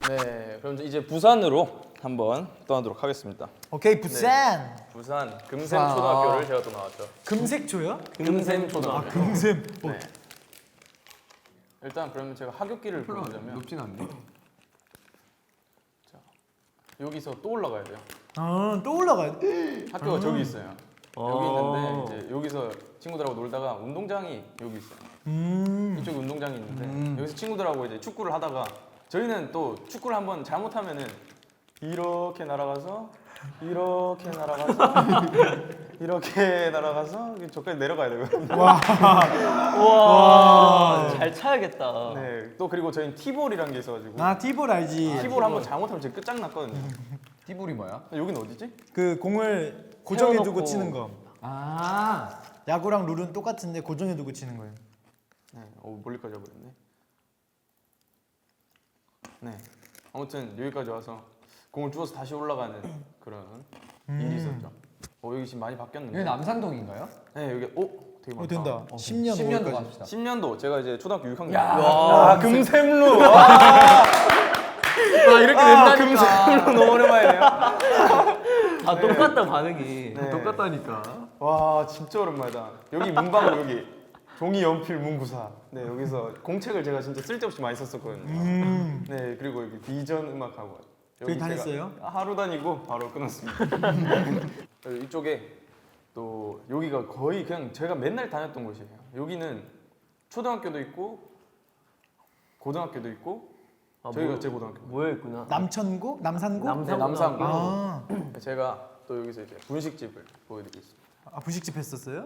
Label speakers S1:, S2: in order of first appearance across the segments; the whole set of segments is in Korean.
S1: 네, 그럼 이제 부산으로 한번 떠나도록 하겠습니다.
S2: 오케이 부산.
S1: 부산 금샘초등학교를 제가 또 나왔죠.
S2: 금색초요?
S1: 금샘초등학교.
S2: 금샘.
S1: 네. 일단 그러면 제가 하굣길을 보자면
S3: 높진 않네.
S1: 여기서 또 올라가야 돼요.
S2: 아또 올라가야 돼.
S1: 학교가 저기 있어요. 여기 있는데 이제 여기서 친구들하고 놀다가 운동장이 여기 있어요. 이쪽에 운동장이 있는데 여기서 친구들하고 이제 축구를 하다가 저희는 또 축구를 한번 잘못하면은 이렇게 날아가서 이렇게 날아가서 이렇게 날아가서 저까지 내려가야 되거든요.
S4: 와, 잘 차야겠다.
S1: 네, 또 그리고 저희는 티볼이란 게 있어가지고
S2: 아 티볼 알지.
S1: 티볼 한번 잘못하면 진짜 끝장났거든요.
S3: 띠불이 뭐야?
S1: 여긴 어디지?
S2: 그 공을 고정해 두고
S4: 세워놓고.
S2: 치는 거.
S3: 아,
S2: 야구랑 룰은 똑같은데 고정해 두고 치는 거예요.
S1: 네, 멀리까지 와버렸네. 네, 아무튼 여기까지 와서 공을 주워서 다시 올라가는 그런 일이 있었죠. 여기 지금 많이 바뀌었는데.
S3: 여기 남산동인가요?
S1: 네, 여기 되게 많다.
S2: 된다. 10년
S3: 10년도
S2: 5월까지.
S3: 갑시다.
S1: 10년도 제가 이제 초등학교 6학년.
S4: 야,
S1: 금샘루.
S3: 이렇게 된다니까.
S1: 금샘루 너무 오랜만이네요.
S4: 아 똑같다 반응이.
S1: 네.
S3: 똑같다니까.
S1: 와 진짜 오랜만이다. 여기 문방구 여기 종이 연필 문구사. 네 여기서 공책을 제가 진짜 쓸데없이 많이 썼었거든요. 네 그리고 여기 비전 음악학원.
S2: 거기
S1: 제가
S2: 다녔어요?
S1: 하루 다니고 바로 끊었습니다. 그리고 이쪽에 또 여기가 거의 그냥 제가 맨날 다녔던 곳이에요. 여기는 초등학교도 있고 고등학교도 있고 저희가 제 고등학교.
S4: 뭐였구나.
S2: 남천고? 남산고?
S1: 네, 남산고.
S2: 아,
S1: 제가 또 여기서 이제 분식집을 보여드리겠습니다.
S2: 아 분식집 했었어요?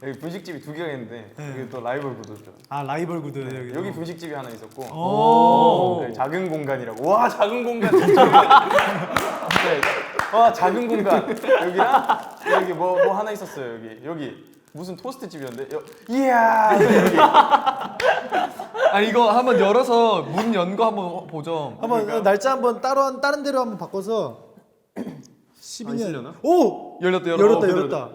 S1: 여기 분식집이 두 개가 있는데
S2: 네.
S1: 여기 또 라이벌 구도죠.
S2: 아 라이벌 구도 여기.
S1: 여기 분식집이 하나 있었고
S2: 오.
S1: 네, 작은 공간이라고. 와 작은 공간 진짜. 네. 와 작은 공간 여기랑 여기 뭐 하나 있었어요. 여기 무슨 토스트 집이었는데 이야 여기
S3: 아 이거 한번 열어서 문 연 거 한번 보죠.
S2: 한번 날짜 한번 다른 데로 한번 바꿔서 12년.
S1: 있으려나?
S2: 오
S3: 열렸다
S2: 열었다.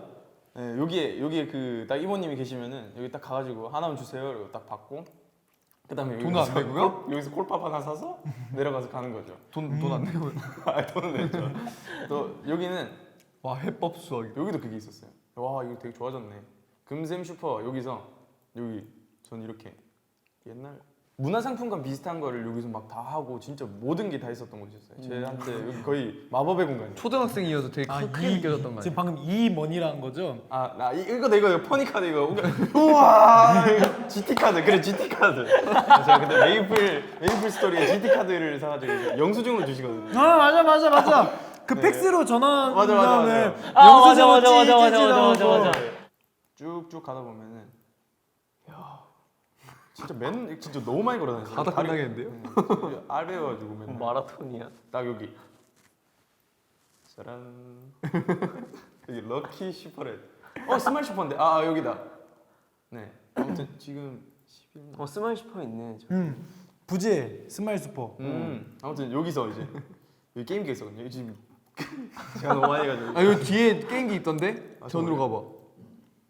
S1: 네, 여기에 그 딱 이모님이 계시면은 여기 딱 가가지고 하나만 주세요. 그리고 딱 받고 그다음에
S3: 돈은 안 내고요?
S1: 여기서 콜팝 하나 사서 내려가서 가는 거죠.
S3: 돈 안 내고.
S1: 아 돈은 냈죠. 또 여기는
S3: 와 해법 수학.
S1: 여기도 그게 있었어요. 와 이거 되게 좋아졌네. 금샘 슈퍼 여기서 여기 전 이렇게 옛날 문화상품권 비슷한 거를 여기서 막 다 하고 진짜 모든 게 다 있었던 곳이었어요. 저한테 여기 거의 마법의 공간이에요.
S3: 초등학생이어서 되게 크게 느껴졌던 거
S2: 지금
S3: 아니야?
S2: 방금 이 머니라는 거죠?
S1: 나 이거 퍼니 카드 이거 우와 GT 카드 그래 GT 카드. 제가 그때 메이플 스토리에 GT 카드를 사가지고 영수증으로 주시거든요.
S2: 아 맞아. 그
S1: 네.
S2: 팩스로 전화한
S1: 맞아.
S2: 다음에
S4: 아,
S2: 영수증
S4: 맞아.
S1: 쭉쭉 가다 보면은 진짜 너무 많이 걸어다녔어요.
S3: 가다 끝나겠는데요?
S1: 네, 아래여가지고 맨날
S4: 마라톤이야.
S1: 딱 여기 짜란 여기 럭키 슈퍼렛 스마일 슈퍼인데 여기다. 네 아무튼 지금 11년
S4: 스마일 슈퍼 있네.
S2: 부재 스마일 슈퍼.
S1: 아무튼 여기서 이제 여기 게임기가 있었거든요. 지금 제가 너무 많이 해가지고
S3: 아 여기 뒤에 게임기 있던데?
S1: 아,
S3: 전으로 가봐.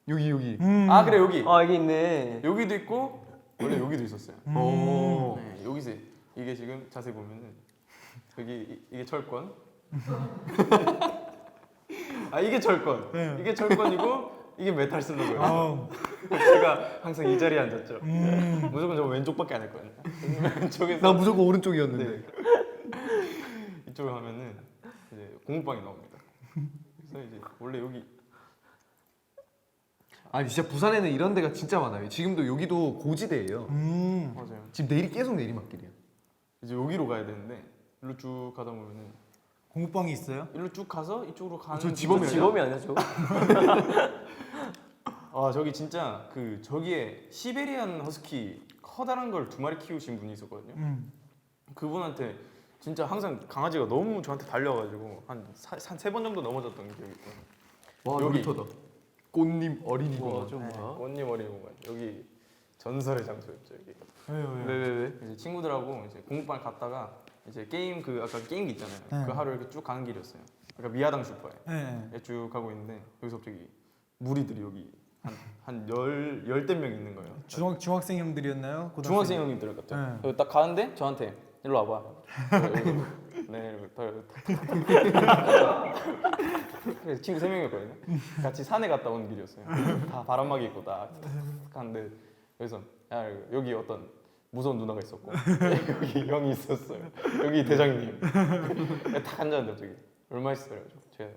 S3: 여기.
S1: 그래 여기
S4: 여기 있네.
S1: 여기도 있고 원래 여기도 있었어요.
S3: 오.
S1: 네, 여기서 이게 지금 자세히 보면은 여기 이게 철권. 이게 철권.
S2: 네.
S1: 이게 철권이고 이게 메탈 슬러그예요.
S2: 아우.
S1: 제가 항상 이 자리에 앉았죠. 무조건 저 왼쪽밖에 안 했거든요. 왼쪽에서
S3: 나 무조건 오른쪽이었는데.
S1: 네. 이쪽을 하면은 이제 공부방이 나옵니다. 그래서 이제 원래 여기
S3: 아니 진짜 부산에는 이런 데가 진짜 많아요. 지금도 여기도 고지대예요.
S1: 맞아요.
S3: 지금 계속 내리막길이야.
S1: 이제 여기로 가야 되는데 일로 쭉 가다 보면은
S2: 공부방이 있어요?
S1: 일로 쭉 가서 이쪽으로 가는.
S3: 저 지범이
S4: 지범이 아니야 저?
S1: 저기 진짜 저기에 시베리안 허스키 커다란 걸 2마리 키우신 분이 있었거든요. 그분한테 진짜 항상 강아지가 너무 저한테 달려가지고 한 3번 정도 넘어졌던 기억이 있거든요.
S3: 와
S1: 여기.
S3: 놀이터다. 꽃님 어린이공원.
S4: 좀
S1: 네,
S4: 뭐야?
S1: 꽃님 어린이 공간 여기 전설의 장소였죠. 여기
S4: 왜?
S1: 이제 친구들하고 이제 공부방을 갔다가 이제 게임 아까 게임기 있잖아요.
S2: 네.
S1: 그 하루 이렇게 쭉 가는 길이었어요. 그러니까 미아당 슈퍼에
S2: 네.
S1: 쭉 가고 있는데 여기서 갑자기 무리들이 여기 한 열댓 명 있는 거예요.
S2: 중학생 형들이었나요?
S1: 중학생 형님들 같죠.
S2: 네.
S1: 그래서 딱 가는데 저한테 일로 와봐. 네, 그래서 친구 3명이었거든요. 같이 산에 갔다 온 길이었어요. 다 바람막이 입고 딱 가는데 여기서 야 여기 어떤 무서운 누나가 있었고 여기 형이 있었어요. 여기 대장님 딱 앉았는데 갑자기 얼마 있어요? 제가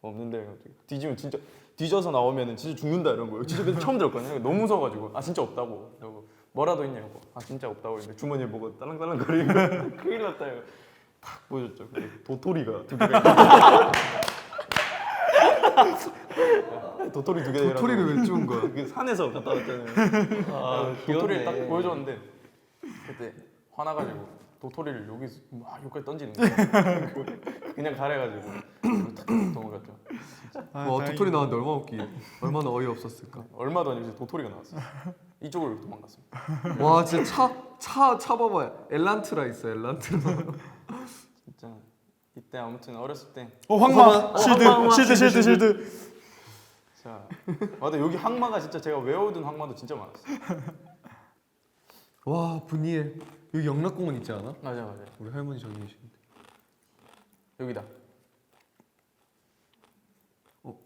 S1: 돈 없는데 갑자기 뒤지면 진짜 뒤져서 나오면은 진짜 죽는다 이런 거예요. 진짜 그때 처음 들었거든요. 너무 무서워가지고 아 진짜 없다고. 그리고 뭐라도 있냐고. 아 진짜 없다고 했는데 주머니에 뭐가 딸랑딸랑거리고 큰일 났다 이거. 탁 보여줬죠. 근데 도토리가 2개가 도토리 2개.
S3: 도토리를 왜 주운 거야?
S1: 그 산에서 갔다 왔잖아요. 도토리를 딱 보여줬는데 그때 화나가지고 도토리를 여기서 막 여기까지 던지는 거예요. 그냥 가래가지고 탁 도망갔죠.
S3: 와 도토리 나왔는데 얼마나 얼마나 어이없었을까.
S1: 얼마도 아니고 이제 도토리가 나왔어요. 이쪽으로 도망갔습니다.
S3: 와 진짜 차 봐봐요. 엘란트라 있어 엘란트라.
S1: 진짜 이때 아무튼 어렸을 때
S2: 황마
S4: 황마.
S2: 실드.
S1: 자, 맞아 여기 항마가 진짜 제가 외워둔 항마도 진짜 많았어요.
S3: 와 분이엘 여기 영락공원 있지 않아?
S1: 맞아.
S3: 우리 할머니 저기 계신데.
S1: 여기다.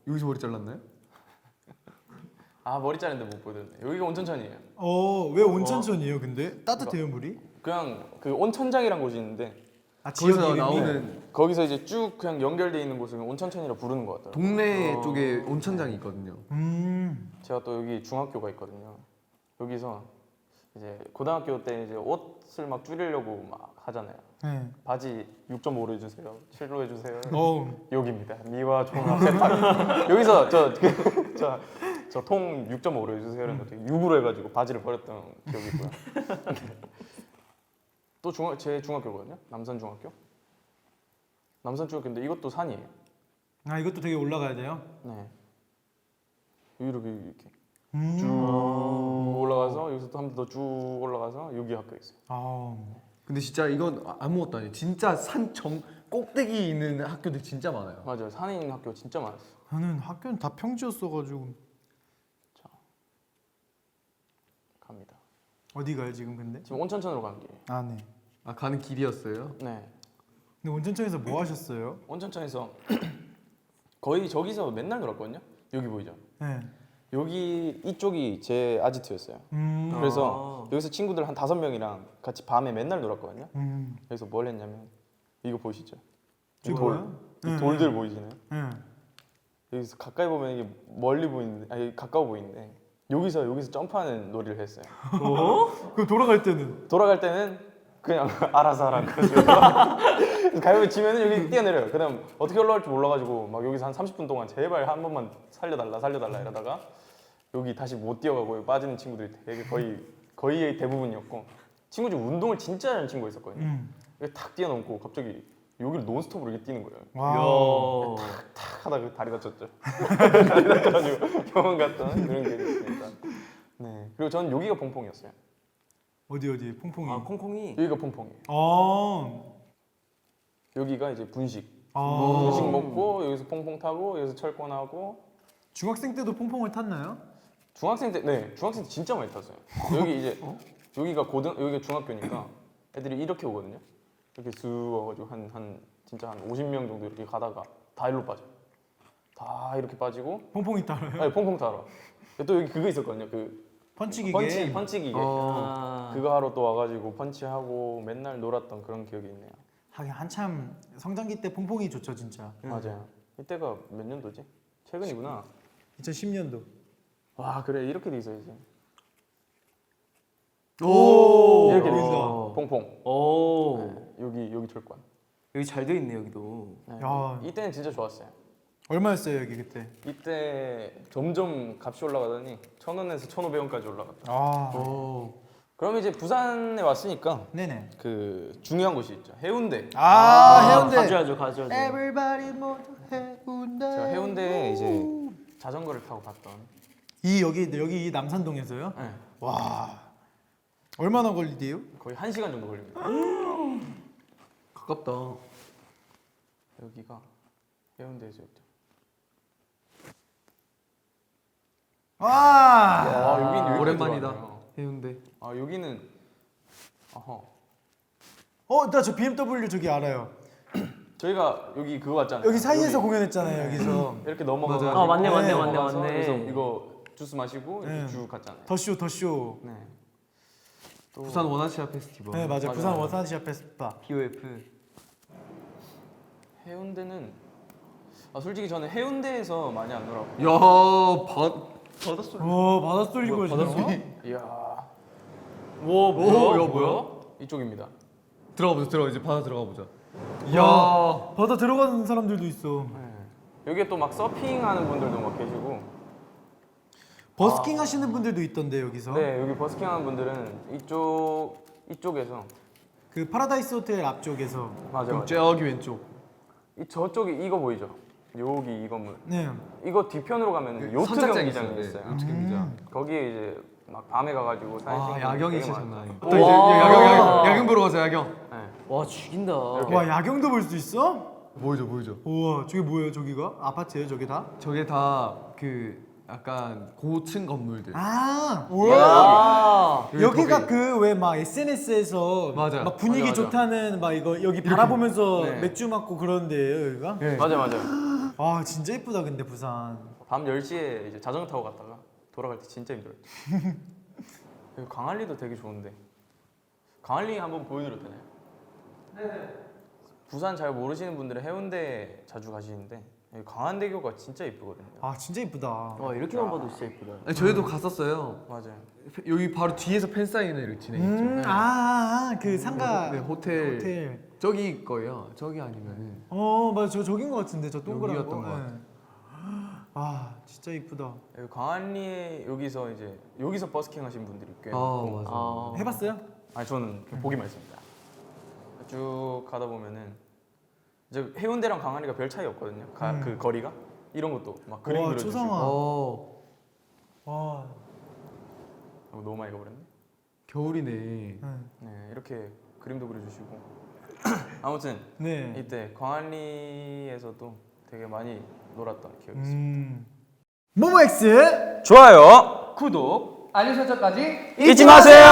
S3: 여기서 머리 잘랐나요?
S1: 아 머리 자르는데 못 보던데. 여기가 온천천이에요.
S2: 왜 온천천이에요? 근데 따뜻해요 물이?
S1: 그냥 그 온천장이란 곳이 있는데
S2: 아 지역
S3: 거기서
S2: 이름이?
S3: 나오는
S1: 거기서 이제 쭉 그냥 연결돼 있는 곳을 온천천이라 부르는 것 같아요.
S3: 동네 쪽에 온천장이 있거든요.
S1: 제가 또 여기 중학교가 있거든요. 여기서 이제 고등학교 때 이제 옷을 막 줄이려고 막 하잖아요.
S2: 네.
S1: 바지 6.5로 해주세요. 7로 해주세요.
S2: 어.
S1: 여기입니다. 미와 종합 세탁. 여기서 저 통 6.5로 해주세요. 그랬는데 6으로 해가지고 바지를 버렸던 기억이 있고요. 또 제 중학교거든요. 남산중학교. 남산중학교인데 이것도 산이에요.
S2: 아 이것도 되게 올라가야 돼요?
S1: 네. 이렇게 쭉 올라가서 여기서 또 한 번 더 쭉 올라가서 여기 학교 있어요.
S2: 아.
S3: 근데 진짜 이건 아무것도 아니에요. 진짜 산 정 꼭대기 있는 학교들 진짜 많아요.
S1: 맞아요. 산에 있는 학교 진짜 많았어요.
S2: 나는 학교는 다 평지였어가지고.
S1: 갑니다.
S2: 어디 가요 지금 근데?
S1: 지금 온천천으로 가는 길이에요.
S2: 아 네.
S3: 아 가는 길이었어요?
S1: 네.
S2: 근데 온천천에서 뭐 하셨어요?
S1: 온천천에서 거의 저기서 맨날 놀았거든요. 여기 보이죠?
S2: 네.
S1: 여기 이쪽이 제 아지트였어요. 그래서 여기서 친구들 한 5명이랑 같이 밤에 맨날 놀았거든요. 여기서 뭘 했냐면 이거 보이시죠? 이 돌. 이 돌들 보이시나요?
S2: 네.
S1: 여기서 가까이 보면 이게 멀리 보이는데 아니 가까워 보이는데 여기서 점프하는 놀이를 했어요.
S2: 그럼 돌아갈 때는?
S1: 돌아갈 때는 그냥 알아서 하라는 거죠. 가위바위보 지면은 여기 뛰어내려요. 그다음 어떻게 올라갈지 몰라가지고 막 여기서 한 30분 동안 제발 한 번만 살려달라 이러다가 여기 다시 못 뛰어가고 여기 빠지는 친구들이 되게 거의 대부분이었고 친구 중 운동을 진짜 잘하는 친구가 있었거든요. 여기 탁 뛰어넘고 갑자기 여기를 논스톱으로 이렇게 뛰는 거예요.
S2: 와.
S1: 탁 하다가 다리 다쳤죠. 다리 다쳐가지고 병원 갔던 그런 게 있습니다. 네. 그리고 저는 여기가 퐁퐁이었어요.
S2: 어디 퐁퐁이?
S4: 아 콩콩이.
S1: 여기가 퐁퐁이에요.
S2: 아.
S1: 여기가 이제 분식.
S2: 아.
S1: 분식 먹고 여기서 퐁퐁 타고 여기서 철권하고.
S2: 중학생 때도 퐁퐁을 탔나요?
S1: 중학생 때 진짜 많이 탔어요. 여기 이제 여기가 여기가 중학교니까 애들이 이렇게 오거든요. 이렇게 쑥 와가지고 진짜 한 50명 정도 이렇게 가다가 다 일로 빠져. 다 이렇게 빠지고.
S2: 퐁퐁이 따라요?
S1: 아니 퐁퐁 타러. 또 여기 그거 있었거든요. 그
S2: 펀치기계.
S1: 펀치 기계.
S4: 아.
S1: 그거 하러 또 와가지고 펀치하고 맨날 놀았던 그런 기억이 있네요.
S2: 하긴 한참 성장기 때 퐁퐁이 좋죠 진짜.
S1: 맞아요. 이때가 몇 년도지? 최근이구나.
S2: 2010년도.
S1: 와 그래 이렇게 돼 있어야지.
S3: 오
S1: 이렇게 돼
S2: 보인다.
S1: 있어. 퐁퐁.
S4: 오.
S1: 네, 여기 철권.
S4: 여기 잘 돼 있네 여기도.
S1: 네.
S2: 야.
S1: 이때는 진짜 좋았어요.
S2: 얼마였어요 여기 그때?
S1: 이때 점점 값이 올라가더니 1,000원에서 1,500원까지 올라갔다.
S2: 아.
S1: 그럼 이제 부산에 왔으니까
S2: 네네.
S1: 그 중요한 곳이 있죠. 해운대.
S2: 해운대.
S4: 가져야죠.
S2: Everybody 모두 해운대.
S1: 제가 해운대에 이제 자전거를 타고 갔던.
S2: 여기 이 남산동에서요?
S1: 네.
S2: 와. 얼마나 걸리대요?
S1: 거의 1시간 정도 걸립니다.
S3: 가깝다.
S1: 여기가 해운대에서 있죠.
S2: 와.
S1: 여기는 이렇게
S3: 오랜만이다.
S1: 들어가네요.
S3: 해운대.
S1: 여기는 어허.
S2: 나 저 BMW 저기 알아요.
S1: 저희가 여기 그거 왔잖아요.
S2: 여기 사이에서
S1: 여기
S2: 공연했잖아요. 여기서
S1: 이렇게 넘어가서
S3: 맞아요.
S4: 아 맞네
S2: 네,
S4: 맞네
S1: 넘어가서
S4: 맞네
S1: 그래서
S4: 맞네.
S1: 이거 주스 마시고 이렇게
S2: 네.
S1: 쭉 갔잖아요.
S2: 더쇼.
S1: 네. 또
S3: 부산 원아시아 페스티벌.
S2: 네 맞아요.
S1: 맞아,
S2: 부산
S1: 맞아.
S2: 원산시아 페스타.
S4: BOF.
S1: 해운대는 솔직히 저는 해운대에서 많이 안 놀았고.
S3: 야 바닷소리.
S2: 와 바닷소리가
S3: 바닷소리.
S1: 이야
S4: 와
S3: 야 뭐야?
S1: 이쪽입니다.
S3: 들어가 이제 바다 들어가 보자.
S2: 야 바다 들어가는 사람들도 있어.
S1: 네. 여기에 또 막 서핑하는 분들도 막 계시고.
S2: 버스킹 하시는 분들도 있던데 여기서.
S1: 네 여기 버스킹하는 분들은 이쪽에서
S2: 그 파라다이스 호텔 앞쪽에서.
S1: 맞아
S3: 그럼
S1: 맞아.
S3: 저기 왼쪽.
S1: 저쪽이 이거 보이죠? 여기 이 건물.
S2: 네.
S1: 이거 뒤편으로 가면 요트
S3: 선착장이
S1: 경기장이
S3: 있어요.
S1: 있어요.
S3: 요트 경기장.
S1: 거기에 이제 막 밤에 가가지고 사진
S3: 아
S1: 찍는
S3: 야경이
S1: 되게
S3: 진짜
S1: 많아요.
S3: 장난 아니야.
S4: 오.
S3: 또 이제
S4: 와.
S3: 야경 보러 가자 야경.
S1: 네.
S4: 와 죽인다.
S1: 이렇게.
S2: 와 야경도 볼 수 있어?
S3: 보이죠.
S2: 우와 저게 뭐예요 저기가? 아파트예요 저게 다?
S3: 저게 다 그 약간 고층 건물들.
S2: 아
S4: 와.
S2: 여기가 그 왜 막 SNS에서
S3: 맞아.
S2: 막 분위기
S1: 맞아.
S2: 좋다는 막 이거 여기 바라보면서
S1: 네.
S2: 맥주 맞고 그런 데예요 여기가?
S3: 네.
S1: 맞아요.
S2: 아 진짜 이쁘다 근데 부산.
S1: 밤 10시에 이제 자전거 타고 갔다가 돌아갈 때 진짜 힘들었죠. 여기 광안리도 되게 좋은데. 광안리 한번 보여드려도 되나요? 네. 부산 잘 모르시는 분들은 해운대 자주 가시는데 여기 광안대교가 진짜 이쁘거든요.
S2: 아 진짜 이쁘다.
S4: 와 이렇게만 봐도 진짜 예쁘다.
S3: 아니, 저희도 갔었어요.
S1: 맞아요.
S3: 여기 바로 뒤에서 팬 사인회를 진행했죠.
S2: 그 상가
S3: 네, 호텔.
S2: 호텔.
S3: 저기 거예요. 저기 아니면은
S2: 맞아 저긴 것 같은데 저 동그란 거.
S3: 여기였던 것 같아.
S2: 네. 아 진짜 이쁘다.
S1: 여기 광안리에 여기서 버스킹 하신 분들이 꽤
S3: 아
S1: 많고.
S3: 맞아.
S4: 아.
S2: 해봤어요?
S1: 아니 저는 그냥 보기만 했습니다. 쭉 가다 보면은 이제 해운대랑 광안리가 별 차이 없거든요. 그 거리가 이런 것도 막 그림
S2: 와,
S1: 그려주시고.
S2: 초상화.
S3: 어
S2: 와.
S1: 너무 많이 가버렸네.
S3: 겨울이네.
S1: 네 이렇게 그림도 그려주시고. 아무튼
S2: 네.
S1: 이때 광안리에서도 되게 많이 놀았던 기억이 있습니다.
S2: 모모엑스
S1: 좋아요.
S3: 구독, 알림 설정까지
S1: 잊지 마세요.